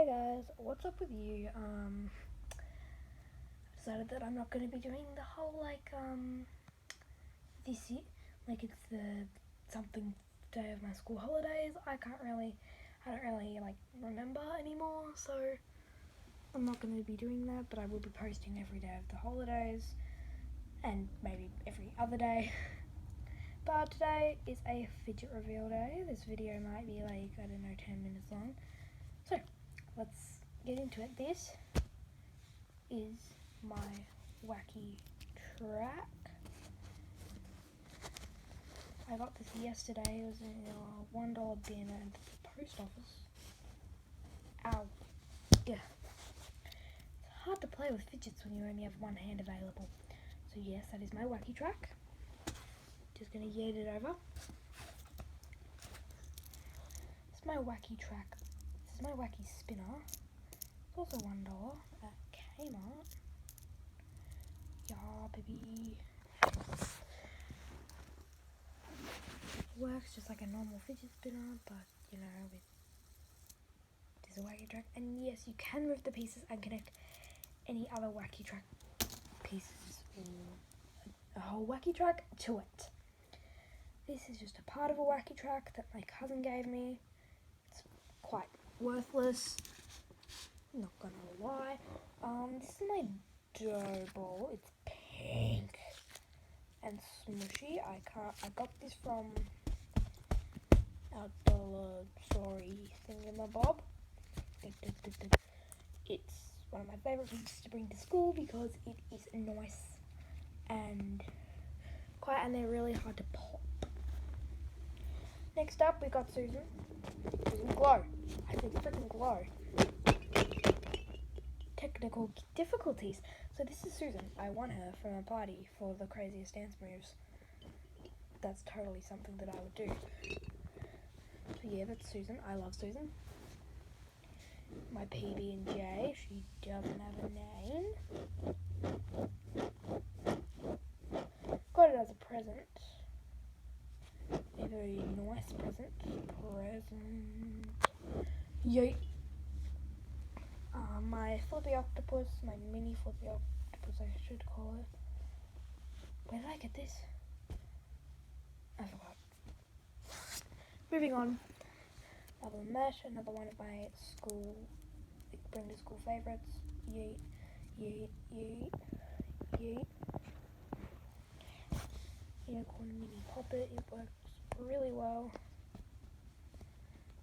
Hey guys, what's up with you? I decided that I'm not going to be doing the whole this year, it's the something day of my school holidays. I don't really remember anymore, so I'm not going to be doing that, but I will be posting every day of the holidays and maybe every other day. But today is a fidget reveal day. This video might be 10 minutes long. So let's get into it. This is my wacky track. I got this yesterday. It was in a $1 bin at the post office. Ow. Yeah. It's hard to play with fidgets when you only have one hand available. So yes, that is my wacky track. Just gonna yeet it over. This is my wacky track. This is my wacky spinner. It's also $1 at Kmart. Yeah, baby. Works just like a normal fidget spinner, but there's a wacky track. And yes, you can move the pieces and connect any other wacky track pieces or a whole wacky track to it. This is just a part of a wacky track that my cousin gave me. It's quite worthless, not gonna lie. This is my dough ball. It's pink and smushy. I got this from our dollar story thingamabob. It's one of my favourite things to bring to school because it is nice and they're really hard to pop. Next up, we got Susan. Susan Glow. I think freaking Glow. Technical difficulties. So this is Susan. I won her from a party for the craziest dance moves. That's totally something that I would do. So yeah, that's Susan. I love Susan. My PB&J. She doesn't have a name. Got it as a present. A very nice present. Yay. My flippy octopus, my mini flippy octopus I should call it. Where did I get this? I forgot. Moving on. Another mesh, another one of my school, bring to school favourites. Yeet, yeet, yeet, yeet. Unicorn mini poppet, it works really well.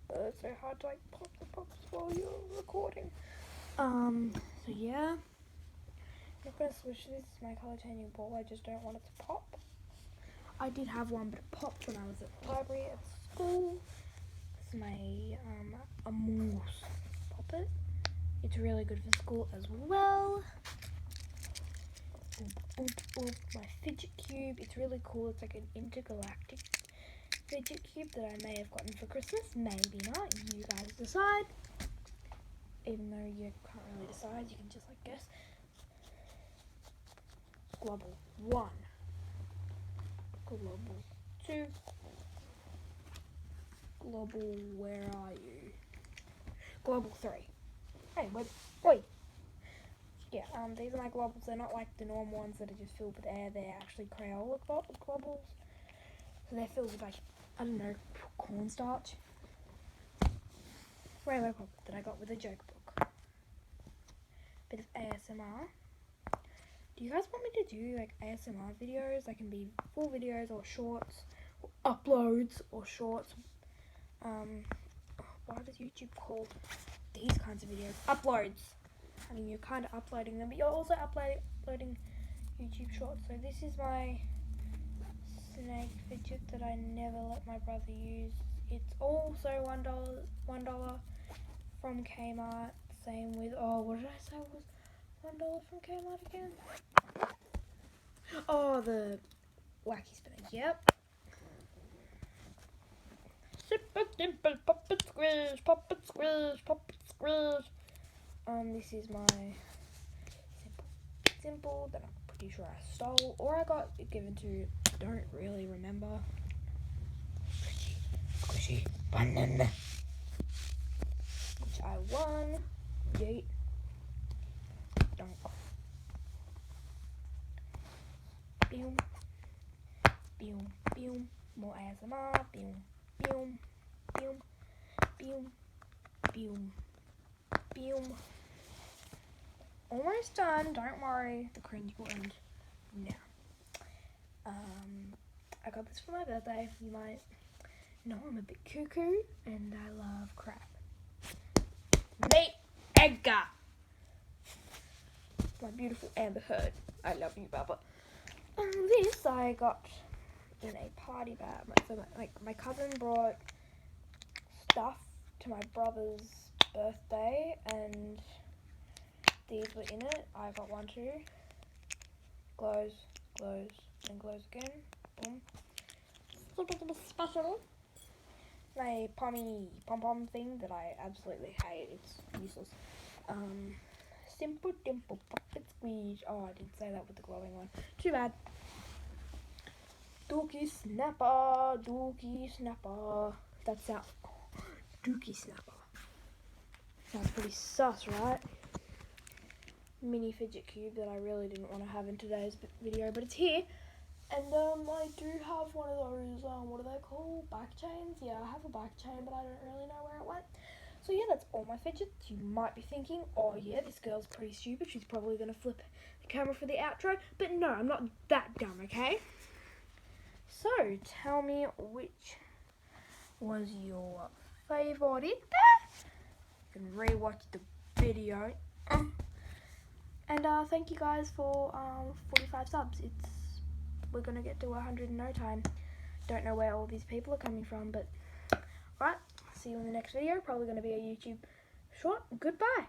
But it's so hard to pop the pops while you're recording. So yeah. I'm not gonna switch this. It's my colour changing ball. I just don't want it to pop. I did have one, but it popped when I was at the library at school. This is my Amuse poppet. It's really good for school as well. My fidget cube. It's really cool. It's like an intergalactic fidget cube that I may have gotten for Christmas. Maybe not. You guys decide. Even though you can't really decide, you can just guess. Global 1. Global 2. Global, where are you? Global 3. Hey, wait. Yeah, these are my globals. They're not like the normal ones that are just filled with air. They're actually Crayola globals. So they're filled with cornstarch. Rainbow pop that I got with a joke book. Bit of ASMR. Do you guys want me to do ASMR videos? They can be full videos or shorts, or uploads or shorts. What does YouTube call these kinds of videos? Uploads. I mean, you're kind of uploading them, but you're also uploading YouTube shorts. So this is my snake fidget that I never let my brother use. It's also $1 from Kmart. Same with, what did I say was $1 from Kmart again? Oh, the wacky spinner. Yep. Super dimple, pop it squish, pop it squish, pop it squish. This is my simple that I'm pretty sure I stole or I got it given to. Don't really remember. Squishy banana, which I won. yeet. Donk. Boom. Boom. Boom. More ASMR. Boom. Boom. Boom. Boom. Boom. Boom. Almost done. Don't worry. The cringe will end now. I got this for my birthday. You might know I'm a bit cuckoo and I love crab. Meet Edgar. My beautiful Amber Heard. I love you, Baba. This I got in a party bag. So my cousin brought stuff to my brother's birthday and these were in it. I got one too. Glows, glows, and glows again. Boom. Special. My pom-pom thing that I absolutely hate. It's useless. Simple dimple pocket squeeze. Oh, I didn't say that with the glowing one. Too bad. Dookie snapper. Dookie snapper. That's out. Dookie snapper. Sounds pretty sus, right? Mini fidget cube that I really didn't want to have in today's video, but it's here. And I do have one of those, what are they called? Back chains? Yeah, I have a back chain, but I don't really know where it went. So yeah, that's all my fidgets. You might be thinking, oh yeah, this girl's pretty stupid. She's probably going to flip the camera for the outro. But no, I'm not that dumb, okay? So, tell me which was your favourite. You can rewatch the video. And thank you guys for 45 subs. We're gonna get to 100 in no time. Don't know where all these people are coming from, but alright, see you in the next video. Probably gonna be a YouTube short. Goodbye.